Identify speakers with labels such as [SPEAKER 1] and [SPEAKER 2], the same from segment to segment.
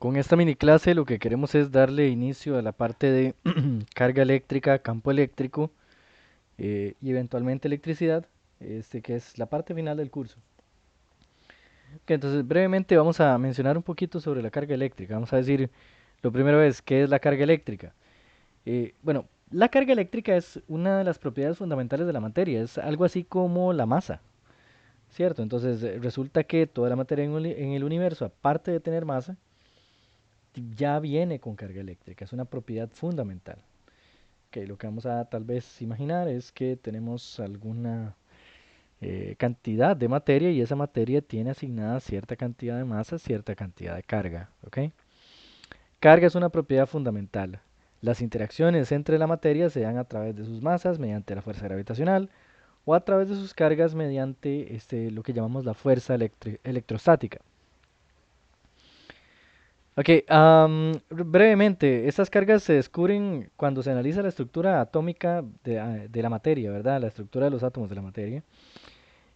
[SPEAKER 1] Con esta mini clase lo que queremos es darle inicio a la parte de carga eléctrica, campo eléctrico y eventualmente electricidad, que es la parte final del curso. Entonces brevemente vamos a mencionar un poquito sobre la carga eléctrica. Vamos a decir, lo primero es, ¿qué es la carga eléctrica? Bueno, la carga eléctrica es una de las propiedades fundamentales de la materia, es algo así como la masa, ¿cierto? Entonces resulta que toda la materia en el universo, aparte de tener masa, ya viene con carga eléctrica, es una propiedad fundamental. Ok, lo que vamos a tal vez imaginar es que tenemos alguna cantidad de materia y esa materia tiene asignada cierta cantidad de masa, cierta cantidad de carga. Ok, carga es una propiedad fundamental. Las interacciones entre la materia se dan a través de sus masas mediante la fuerza gravitacional o a través de sus cargas mediante lo que llamamos la fuerza electrostática. Ok, brevemente, estas cargas se descubren cuando se analiza la estructura atómica de la materia, ¿verdad? La estructura de los átomos de la materia.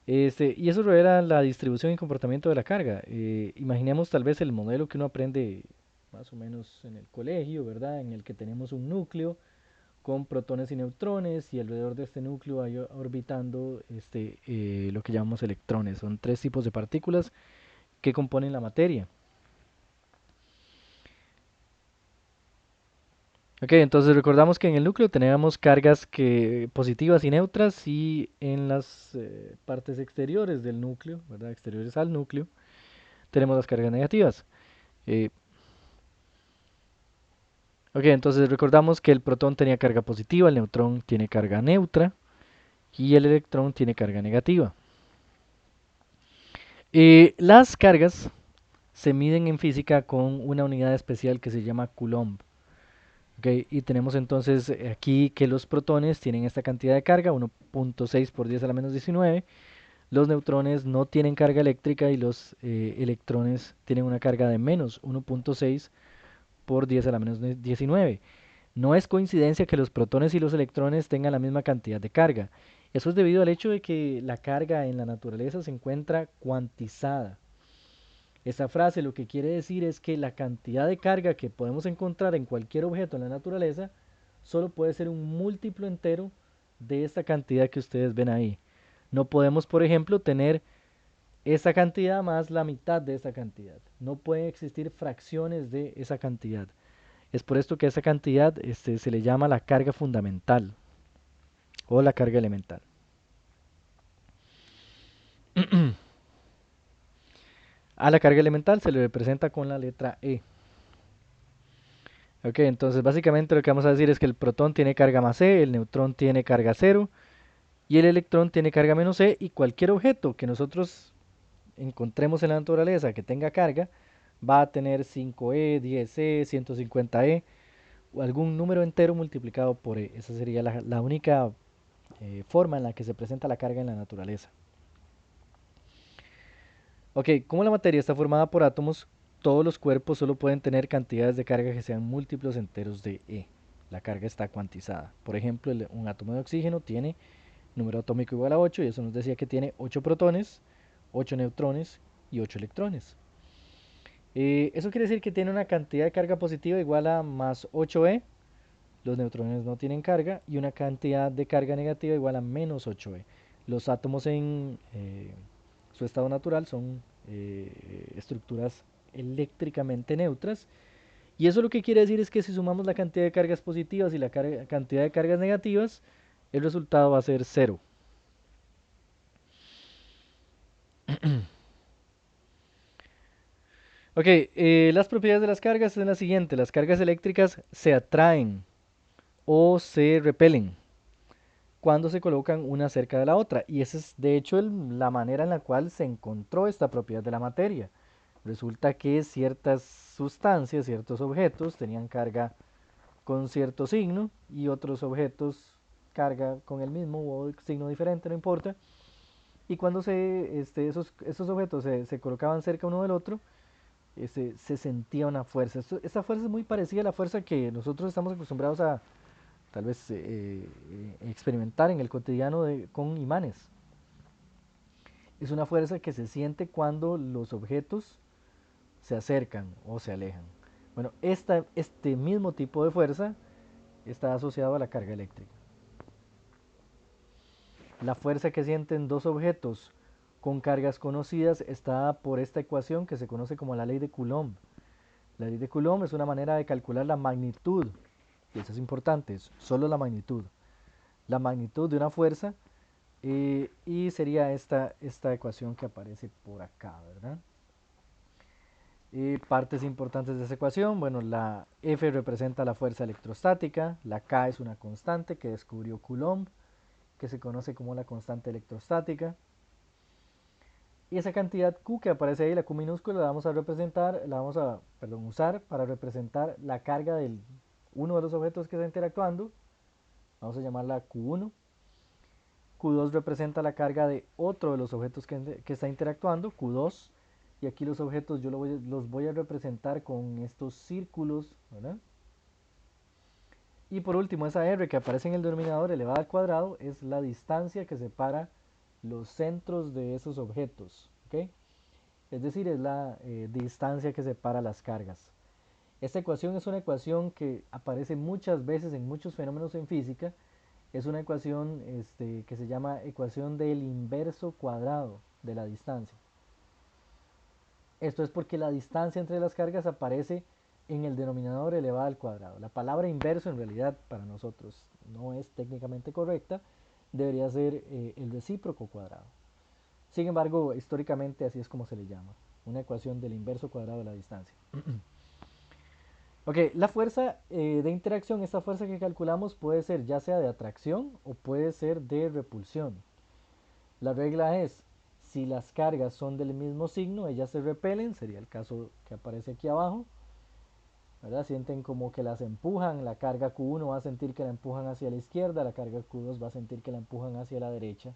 [SPEAKER 1] Y eso revela la distribución y comportamiento de la carga. Imaginemos tal vez el modelo que uno aprende más o menos en el colegio, ¿verdad? En el que tenemos un núcleo con protones y neutrones y alrededor de este núcleo hay orbitando lo que llamamos electrones. Son tres tipos de partículas que componen la materia. Ok, entonces recordamos que en el núcleo teníamos cargas positivas y neutras y en las partes exteriores del núcleo, ¿verdad? Exteriores al núcleo, tenemos las cargas negativas. Eh, ok, entonces recordamos que el protón tenía carga positiva, el neutrón tiene carga neutra y el electrón tiene carga negativa. Las cargas se miden en física con una unidad especial que se llama Coulomb. Ok, y tenemos entonces aquí que los protones tienen esta cantidad de carga, 1.6 por 10 a la menos 19. Los neutrones no tienen carga eléctrica y los electrones tienen una carga de menos 1.6 por 10 a la menos 19. No es coincidencia que los protones y los electrones tengan la misma cantidad de carga. Eso es debido al hecho de que la carga en la naturaleza se encuentra cuantizada. Esta frase lo que quiere decir es que la cantidad de carga que podemos encontrar en cualquier objeto en la naturaleza solo puede ser un múltiplo entero de esta cantidad que ustedes ven ahí. No podemos, por ejemplo, tener esa cantidad más la mitad de esa cantidad. No pueden existir fracciones de esa cantidad. Es por esto que a esa cantidad se le llama la carga fundamental o la carga elemental. A la carga elemental se le representa con la letra E. Ok, entonces básicamente lo que vamos a decir es que el protón tiene carga más E, el neutrón tiene carga cero y el electrón tiene carga menos E y cualquier objeto que nosotros encontremos en la naturaleza que tenga carga va a tener 5E, 10E, 150E o algún número entero multiplicado por E. Esa sería la única forma en la que se presenta la carga en la naturaleza. Ok, como la materia está formada por átomos, todos los cuerpos solo pueden tener cantidades de carga que sean múltiplos enteros de E. La carga está cuantizada. Por ejemplo, un átomo de oxígeno tiene número atómico igual a 8 y eso nos decía que tiene 8 protones, 8 neutrones y 8 electrones. Eso quiere decir que tiene una cantidad de carga positiva igual a más 8E, los neutrones no tienen carga, y una cantidad de carga negativa igual a menos 8E. Los átomos en su estado natural son estructuras eléctricamente neutras, y eso lo que quiere decir es que si sumamos la cantidad de cargas positivas y la cantidad de cargas negativas, el resultado va a ser cero. Ok, las propiedades de las cargas son las siguientes. Las cargas eléctricas se atraen o se repelen cuando se colocan una cerca de la otra. Y esa es de hecho la manera en la cual se encontró esta propiedad de la materia. Resulta que ciertas sustancias, ciertos objetos tenían carga con cierto signo y otros objetos carga con el mismo o signo diferente, no importa. Y cuando esos objetos se colocaban cerca uno del otro, se sentía una fuerza. Esta fuerza es muy parecida a la fuerza que nosotros estamos acostumbrados a tal vez experimentar en el cotidiano con imanes. Es una fuerza que se siente cuando los objetos se acercan o se alejan. Bueno, este mismo tipo de fuerza está asociado a la carga eléctrica. La fuerza que sienten dos objetos con cargas conocidas está dada por esta ecuación que se conoce como la ley de Coulomb. La ley de Coulomb es una manera de calcular la magnitud, y eso es importante, es solo la magnitud de una fuerza, y sería esta ecuación que aparece por acá, ¿verdad? Partes importantes de esa ecuación, bueno, la F representa la fuerza electrostática, la K es una constante que descubrió Coulomb, que se conoce como la constante electrostática, y esa cantidad Q que aparece ahí, la Q minúscula, la vamos a representar, usar para representar la carga del uno de los objetos que está interactuando, vamos a llamarla Q1. Q2 representa la carga de otro de los objetos que está interactuando, Q2, y aquí los objetos yo los voy a representar con estos círculos, ¿verdad? Y por último, esa R que aparece en el denominador elevada al cuadrado es la distancia que separa los centros de esos objetos, ¿ok? Es decir, es la distancia que separa las cargas. Esta ecuación es una ecuación que aparece muchas veces en muchos fenómenos en física. Es una ecuación que se llama ecuación del inverso cuadrado de la distancia. Esto es porque la distancia entre las cargas aparece en el denominador elevado al cuadrado. La palabra inverso en realidad para nosotros no es técnicamente correcta, debería ser el recíproco cuadrado. Sin embargo, históricamente así es como se le llama, una ecuación del inverso cuadrado de la distancia. Ok, la fuerza de interacción, esta fuerza que calculamos puede ser ya sea de atracción o puede ser de repulsión. La regla es, si las cargas son del mismo signo, ellas se repelen, sería el caso que aparece aquí abajo, ¿verdad? Sienten como que las empujan, la carga Q1 va a sentir que la empujan hacia la izquierda, la carga Q2 va a sentir que la empujan hacia la derecha,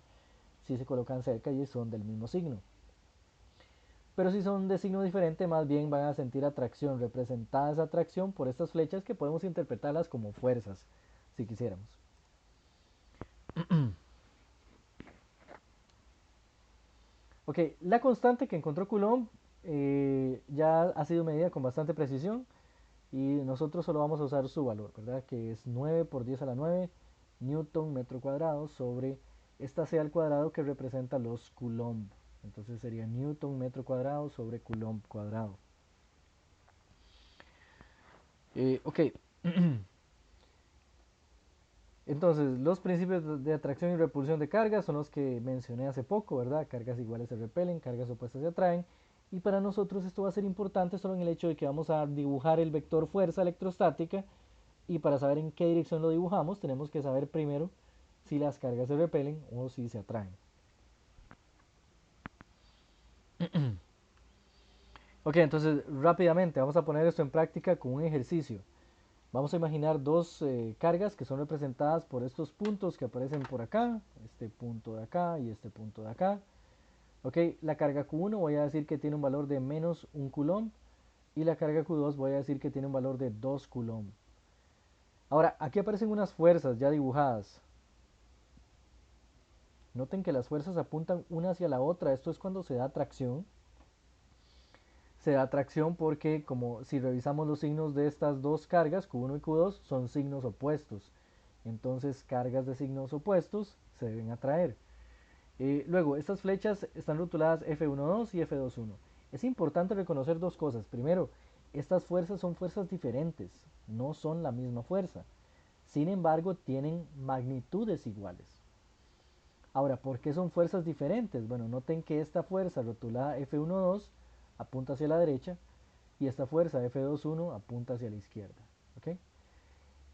[SPEAKER 1] si se colocan cerca y son del mismo signo. Pero si son de signo diferente, más bien van a sentir atracción, representada esa atracción por estas flechas que podemos interpretarlas como fuerzas, si quisiéramos. Ok, la constante que encontró Coulomb ya ha sido medida con bastante precisión y nosotros solo vamos a usar su valor, ¿verdad? Que es 9 por 10 a la 9 newton metro cuadrado sobre esta c al cuadrado que representa los Coulomb. Entonces sería newton metro cuadrado sobre Coulomb cuadrado. Ok. Entonces, los principios de atracción y repulsión de cargas son los que mencioné hace poco, ¿verdad? Cargas iguales se repelen, cargas opuestas se atraen. Y para nosotros esto va a ser importante solo en el hecho de que vamos a dibujar el vector fuerza electrostática y para saber en qué dirección lo dibujamos tenemos que saber primero si las cargas se repelen o si se atraen. Ok, entonces rápidamente vamos a poner esto en práctica con un ejercicio. Vamos a imaginar dos cargas que son representadas por estos puntos que aparecen por acá, este punto de acá y este punto de acá. Ok, la carga Q1 voy a decir que tiene un valor de menos 1 coulomb y la carga Q2 voy a decir que tiene un valor de 2 coulomb. Ahora, aquí aparecen unas fuerzas ya dibujadas. Noten que las fuerzas apuntan una hacia la otra, esto es cuando se da tracción. Se da tracción porque, como si revisamos los signos de estas dos cargas, Q1 y Q2, son signos opuestos. Entonces, cargas de signos opuestos se deben atraer. Luego, estas flechas están rotuladas F12 y F21. Es importante reconocer dos cosas. Primero, estas fuerzas son fuerzas diferentes, no son la misma fuerza. Sin embargo, tienen magnitudes iguales. Ahora, ¿por qué son fuerzas diferentes? Bueno, noten que esta fuerza rotulada F12 apunta hacia la derecha y esta fuerza F21 apunta hacia la izquierda. ¿Ok?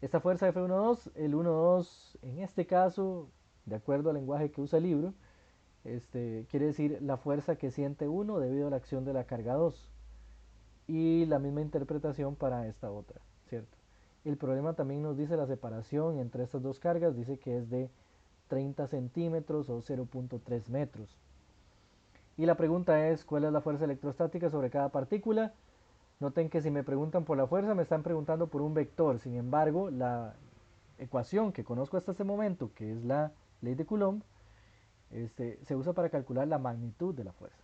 [SPEAKER 1] Esta fuerza F12, el 12 en este caso, de acuerdo al lenguaje que usa el libro, quiere decir la fuerza que siente uno debido a la acción de la carga 2. Y la misma interpretación para esta otra, ¿cierto? El problema también nos dice la separación entre estas dos cargas, dice que es de 30 centímetros o 0.3 metros. Y la pregunta es, ¿cuál es la fuerza electrostática sobre cada partícula? Noten que si me preguntan por la fuerza, me están preguntando por un vector. Sin embargo, la ecuación que conozco hasta este momento, que es la ley de Coulomb, se usa para calcular la magnitud de la fuerza.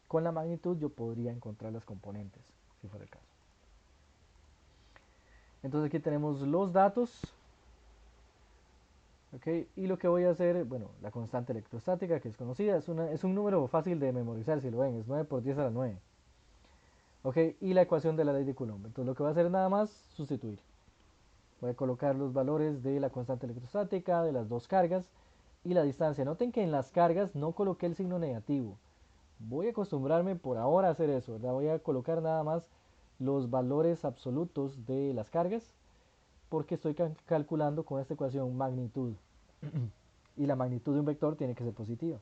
[SPEAKER 1] con la magnitud yo podría encontrar las componentes, si fuera el caso. Entonces aquí tenemos los datos, ¿ok? Y lo que voy a hacer, bueno, la constante electrostática que es conocida, es un número fácil de memorizar, si lo ven, es 9 por 10 a la 9. ¿Ok? Y la ecuación de la ley de Coulomb. Entonces lo que voy a hacer es nada más sustituir. Voy a colocar los valores de la constante electrostática, de las dos cargas y la distancia. Noten que en las cargas no coloqué el signo negativo. Voy a acostumbrarme por ahora a hacer eso, ¿verdad? Voy a colocar nada más los valores absolutos de las cargas porque estoy calculando con esta ecuación magnitud. Y la magnitud de un vector tiene que ser positiva.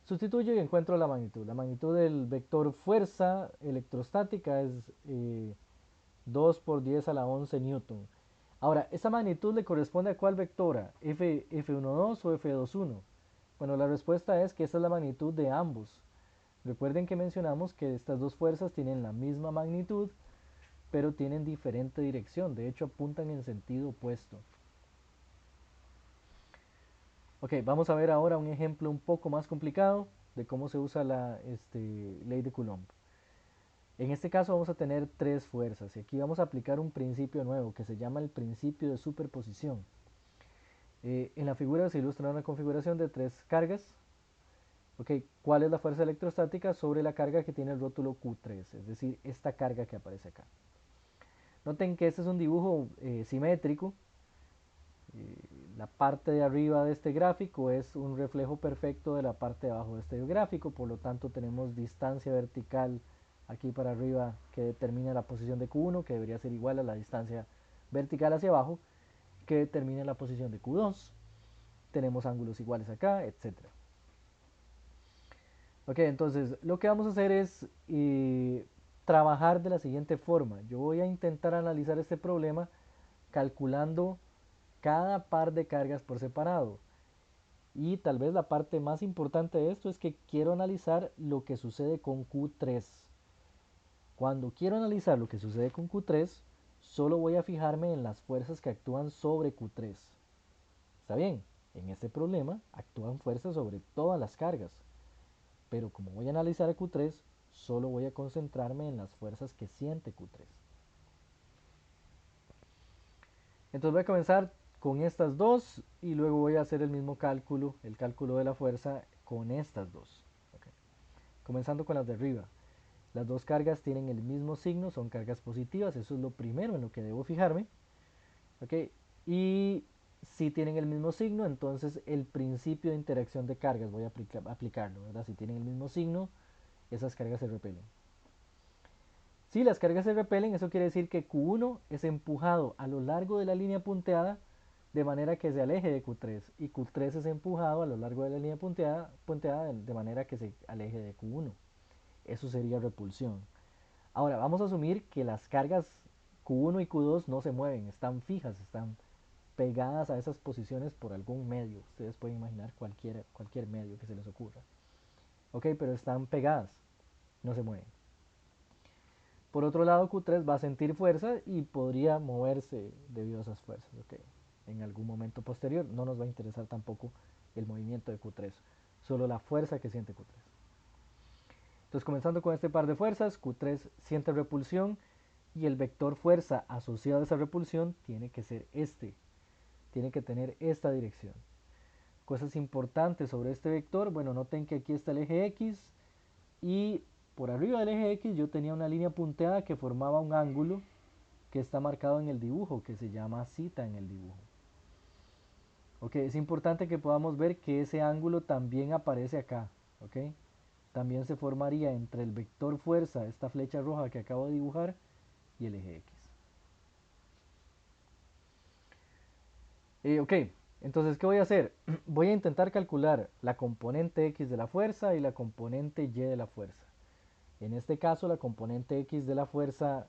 [SPEAKER 1] Sustituyo y encuentro la magnitud. La magnitud del vector fuerza electrostática es 2 por 10 a la 11 newton. Ahora, ¿esa magnitud le corresponde a cuál vectora? ¿F12 o F21? Bueno, la respuesta es que esa es la magnitud de ambos. Recuerden que mencionamos que estas dos fuerzas tienen la misma magnitud, pero tienen diferente dirección. De hecho, apuntan en sentido opuesto. Ok, vamos a ver ahora un ejemplo un poco más complicado de cómo se usa la ley de Coulomb. En este caso vamos a tener tres fuerzas y aquí vamos a aplicar un principio nuevo que se llama el principio de superposición. En la figura se ilustra una configuración de tres cargas. Okay, ¿cuál es la fuerza electrostática sobre la carga que tiene el rótulo Q3? Es decir, esta carga que aparece acá. Noten que este es un dibujo simétrico. Eh, la parte de arriba de este gráfico es un reflejo perfecto de la parte de abajo de este gráfico, por lo tanto tenemos distancia vertical aquí para arriba que determina la posición de Q1, que debería ser igual a la distancia vertical hacia abajo, que determina la posición de Q2. Tenemos ángulos iguales acá, etcétera. Ok, entonces lo que vamos a hacer es trabajar de la siguiente forma. Yo voy a intentar analizar este problema calculando cada par de cargas por separado. Y tal vez la parte más importante de esto es que quiero analizar lo que sucede con Q3. Cuando quiero analizar lo que sucede con Q3, solo voy a fijarme en las fuerzas que actúan sobre Q3. ¿Está bien? En este problema actúan fuerzas sobre todas las cargas. Pero como voy a analizar a Q3, solo voy a concentrarme en las fuerzas que siente Q3. Entonces voy a comenzar con estas dos y luego voy a hacer el mismo cálculo, el cálculo de la fuerza con estas dos. Okay. Comenzando con las de arriba. Las dos cargas tienen el mismo signo, son cargas positivas, eso es lo primero en lo que debo fijarme. Okay. Y si tienen el mismo signo, entonces el principio de interacción de cargas voy a aplicarlo, ¿verdad? Si tienen el mismo signo, esas cargas se repelen. Si las cargas se repelen, eso quiere decir que Q1 es empujado a lo largo de la línea punteada de manera que se aleje de Q3 y Q3 es empujado a lo largo de la línea punteada de manera que se aleje de Q1. Eso sería repulsión. Ahora vamos a asumir que las cargas Q1 y Q2 no se mueven, están fijas, están pegadas a esas posiciones por algún medio. Ustedes pueden imaginar cualquier medio que se les ocurra. Ok, pero están pegadas, no se mueven. Por otro lado, Q3 va a sentir fuerza y podría moverse debido a esas fuerzas. Okay. En algún momento posterior no nos va a interesar tampoco el movimiento de Q3, solo la fuerza que siente Q3. Entonces, comenzando con este par de fuerzas, Q3 siente repulsión y el vector fuerza asociado a esa repulsión tiene que ser este, tiene que tener esta dirección. Cosas importantes sobre este vector, bueno, noten que aquí está el eje X y por arriba del eje X yo tenía una línea punteada que formaba un ángulo que está marcado en el dibujo, que se llama cita en el dibujo. Ok, es importante que podamos ver que ese ángulo también aparece acá. Ok, también se formaría entre el vector fuerza, esta flecha roja que acabo de dibujar, y el eje X. Ok, entonces, ¿qué voy a hacer? Voy a intentar calcular la componente X de la fuerza y la componente Y de la fuerza. En este caso, la componente X de la fuerza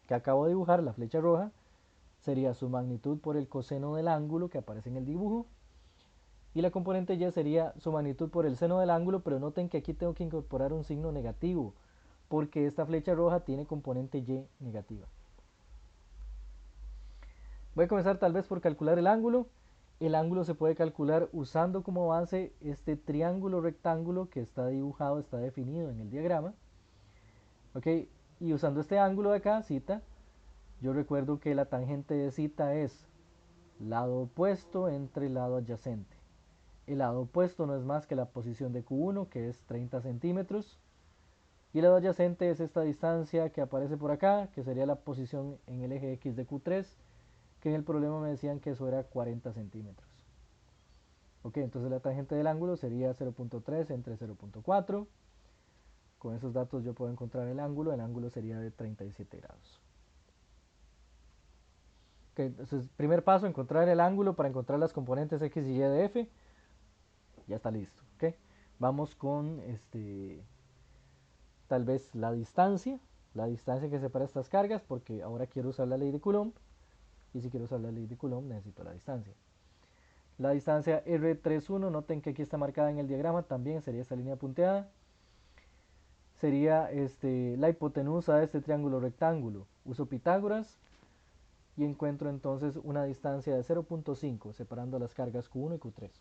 [SPEAKER 1] que acabo de dibujar, la flecha roja, sería su magnitud por el coseno del ángulo que aparece en el dibujo. Y la componente Y sería su magnitud por el seno del ángulo, pero noten que aquí tengo que incorporar un signo negativo, porque esta flecha roja tiene componente Y negativa. Voy a comenzar tal vez por calcular el ángulo El ángulo se puede calcular usando como base este triángulo rectángulo que está dibujado, está definido en el diagrama. ¿Ok? Y usando este ángulo de acá, cita, yo recuerdo que la tangente de cita es lado opuesto entre lado adyacente. El lado opuesto no es más que la posición de Q1, que es 30 centímetros. Y el lado adyacente es esta distancia que aparece por acá, que sería la posición en el eje X de Q3, que en el problema me decían que eso era 40 centímetros. Ok, entonces la tangente del ángulo sería 0.3 entre 0.4. Con esos datos yo puedo encontrar el ángulo sería de 37 grados. Ok, entonces primer paso, encontrar el ángulo para encontrar las componentes X y Y de F. Ya está listo. Ok, vamos con tal vez la distancia que separa estas cargas, porque ahora quiero usar la ley de Coulomb, y si quiero usar la ley de Coulomb necesito la distancia. La distancia R31, noten que aquí está marcada en el diagrama, también sería esta línea punteada. Sería la hipotenusa de este triángulo rectángulo. Uso Pitágoras y encuentro entonces una distancia de 0.5 separando las cargas Q1 y Q3.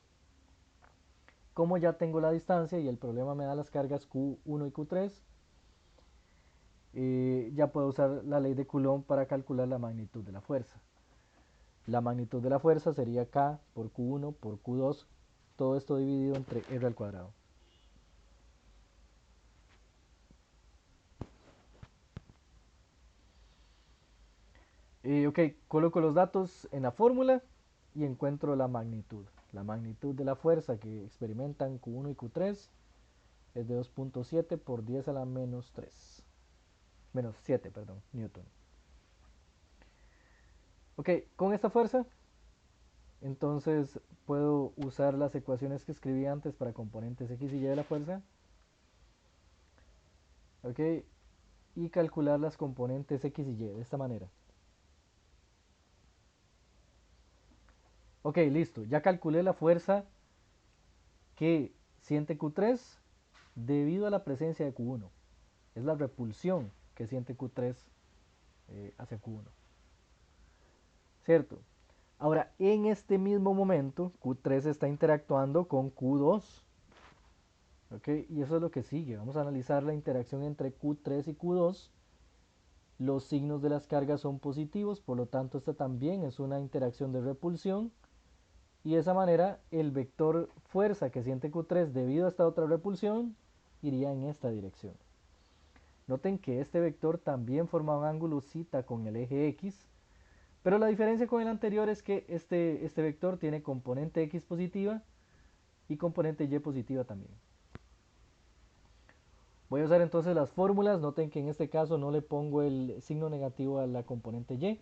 [SPEAKER 1] Como ya tengo la distancia y el problema me da las cargas Q1 y Q3, ya puedo usar la ley de Coulomb para calcular la magnitud de la fuerza. La magnitud de la fuerza sería K por Q1 por Q2, todo esto dividido entre R al cuadrado. Ok, coloco los datos en la fórmula y encuentro la magnitud. La magnitud de la fuerza que experimentan Q1 y Q3 es de 2.7 por 10 a la menos 3. Menos 7, perdón, Newton. Ok, con esta fuerza, entonces puedo usar las ecuaciones que escribí antes para componentes X y Y de la fuerza. Ok, y calcular las componentes X y Y de esta manera. Ok, listo. Ya calculé la fuerza que siente Q3 debido a la presencia de Q1. Es la repulsión que siente Q3 hacia Q1. ¿Cierto? Ahora, en este mismo momento, Q3 está interactuando con Q2. ¿Ok? Y eso es lo que sigue. Vamos a analizar la interacción entre Q3 y Q2. Los signos de las cargas son positivos, por lo tanto esta también es una interacción de repulsión. Y de esa manera el vector fuerza que siente Q3 debido a esta otra repulsión iría en esta dirección. Noten que este vector también forma un ángulo zeta con el eje X, pero la diferencia con el anterior es que este vector tiene componente X positiva y componente Y positiva también. Voy a usar entonces las fórmulas. Noten que en este caso no le pongo el signo negativo a la componente Y,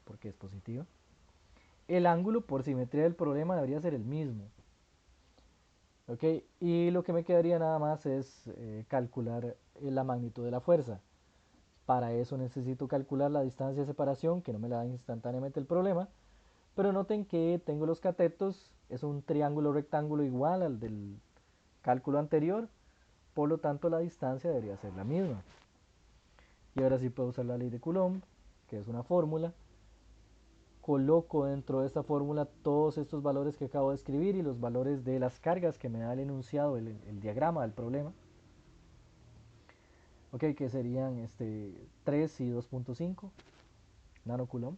[SPEAKER 1] porque es positiva. El ángulo por simetría del problema debería ser el mismo. ¿Ok? Y lo que me quedaría nada más es calcular la magnitud de la fuerza. Para eso necesito calcular la distancia de separación, que no me la da instantáneamente el problema. Pero noten que tengo los catetos, es un triángulo rectángulo igual al del cálculo anterior, por lo tanto la distancia debería ser la misma. Y ahora sí puedo usar la ley de Coulomb, que es una fórmula. Coloco dentro de esta fórmula todos estos valores que acabo de escribir y los valores de las cargas que me da el enunciado, el diagrama del problema. Ok, que serían 3 y 2.5 nanocoulomb.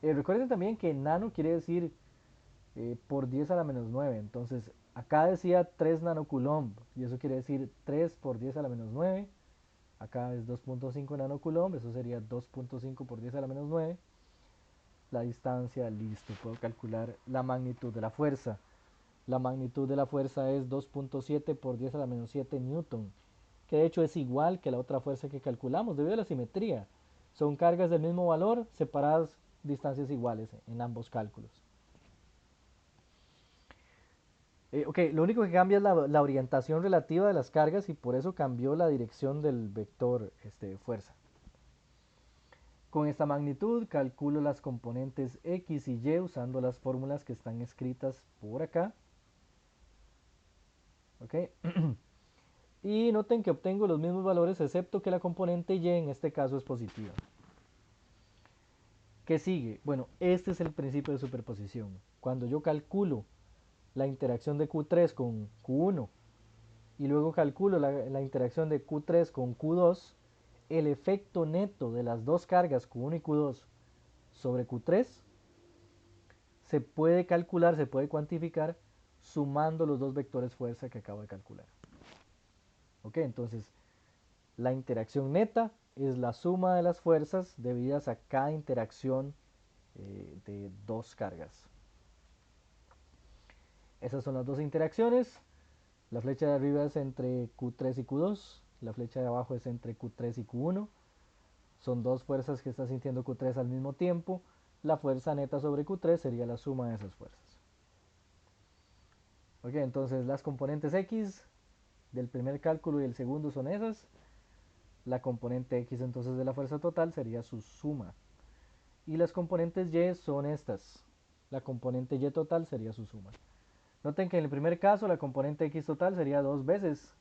[SPEAKER 1] Recuerden también que nano quiere decir por 10 a la menos 9. Entonces, acá decía 3 nanocoulomb y eso quiere decir 3 por 10 a la menos 9. Acá es 2.5 nanocoulomb, eso sería 2.5 por 10 a la menos 9. La distancia, listo, puedo calcular la magnitud de la fuerza. La magnitud de la fuerza es 2.7 por 10 a la menos 7 newton, que de hecho es igual que la otra fuerza que calculamos debido a la simetría. Son cargas del mismo valor separadas distancias iguales en ambos cálculos. Ok, lo único que cambia es la orientación relativa de las cargas y por eso cambió la dirección del vector fuerza. Con esta magnitud calculo las componentes X y Y usando las fórmulas que están escritas por acá. Ok. Y noten que obtengo los mismos valores excepto que la componente Y en este caso es positiva. ¿Qué sigue? Bueno, este es el principio de superposición. Cuando yo calculo la interacción de Q3 con Q1 y luego calculo la interacción de Q3 con Q2, el efecto neto de las dos cargas Q1 y Q2 sobre Q3 se puede calcular, se puede cuantificar sumando los dos vectores fuerza que acabo de calcular. ¿Ok? Entonces, la interacción neta es la suma de las fuerzas debidas a cada interacción de dos cargas. Esas son las dos interacciones. La flecha de arriba es entre Q3 y Q2. La flecha de abajo es entre Q3 y Q1. Son dos fuerzas que está sintiendo Q3 al mismo tiempo. La fuerza neta sobre Q3 sería la suma de esas fuerzas. Ok, entonces las componentes X del primer cálculo y el segundo son esas. La componente X entonces de la fuerza total sería su suma. Y las componentes Y son estas. La componente Y total sería su suma. Noten que en el primer caso la componente X total sería dos veces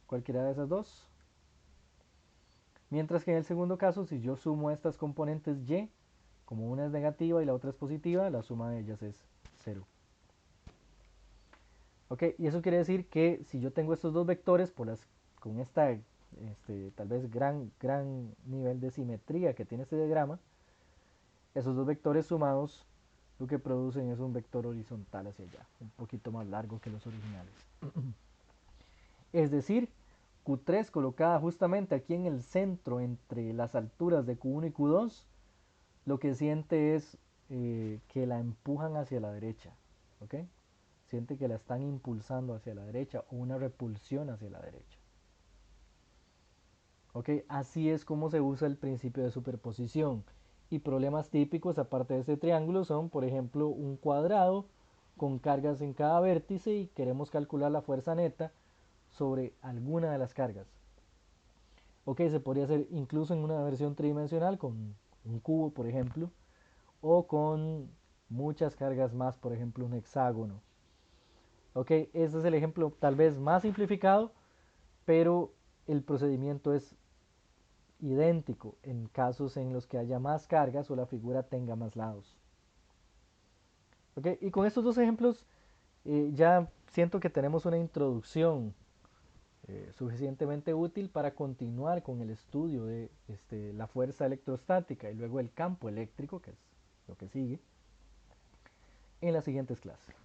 [SPEAKER 1] cualquiera de esas dos. Mientras que en el segundo caso, si yo sumo estas componentes Y, como una es negativa y la otra es positiva, la suma de ellas es 0. Ok, y eso quiere decir que si yo tengo estos dos vectores con esta tal vez gran nivel de simetría que tiene este diagrama, esos dos vectores sumados lo que producen es un vector horizontal hacia allá, un poquito más largo que los originales. Es decir, Q3 colocada justamente aquí en el centro entre las alturas de Q1 y Q2, lo que siente es que la empujan hacia la derecha, ¿ok? Siente que la están impulsando hacia la derecha o una repulsión hacia la derecha. ¿Ok? Así es como se usa el principio de superposición. Y problemas típicos aparte de este triángulo son, por ejemplo, un cuadrado con cargas en cada vértice y queremos calcular la fuerza neta sobre alguna de las cargas. Ok, se podría hacer incluso en una versión tridimensional con un cubo, por ejemplo, o con muchas cargas más, por ejemplo, un hexágono. Ok, ese es el ejemplo tal vez más simplificado, pero el procedimiento es idéntico en casos en los que haya más cargas o la figura tenga más lados. Ok, y con estos dos ejemplos ya siento que tenemos una introducción suficientemente útil para continuar con el estudio de la fuerza electrostática y luego el campo eléctrico, que es lo que sigue, en las siguientes clases.